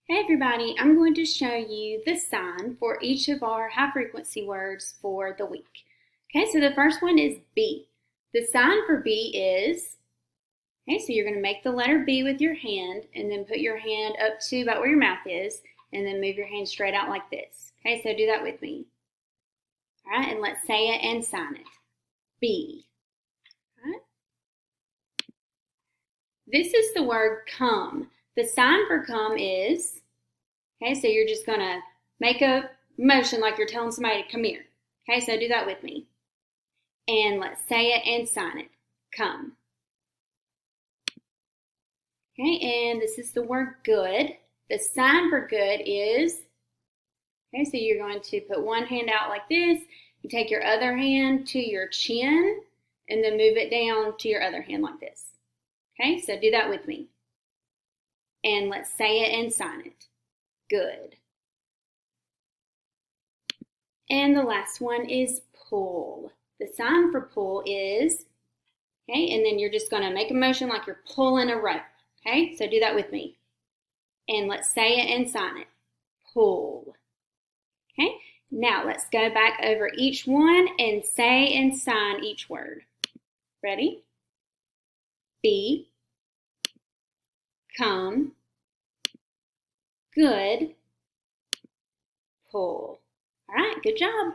Hey everybody, I'm going to show you the sign for each of our high frequency words for the week. Okay, so the first one is B. The sign for B is, so you're going to make the letter B with your hand and then put your hand up to about where your mouth is and then move your hand straight out like this. Okay, so do that with me. All right, and let's say it and sign it. B. All right. This is the word come. The sign for come is, so you're just going to make a motion like you're telling somebody to come here. Okay, so do that with me. And let's say it and sign it. Come. Okay, and this is the word good. The sign for good is, so you're going to put one hand out like this. You take your other hand to your chin and then move it down to your other hand like this. Okay, so do that with me. And let's say it and sign it. Good. And the last one is pull. The sign for pull is, and then you're just going to make a motion like you're pulling a rope. Okay, so do that with me. And let's say it and sign it. Pull. Okay, now let's go back over each one and say and sign each word. Ready? B, come, good, pull. All right, good job.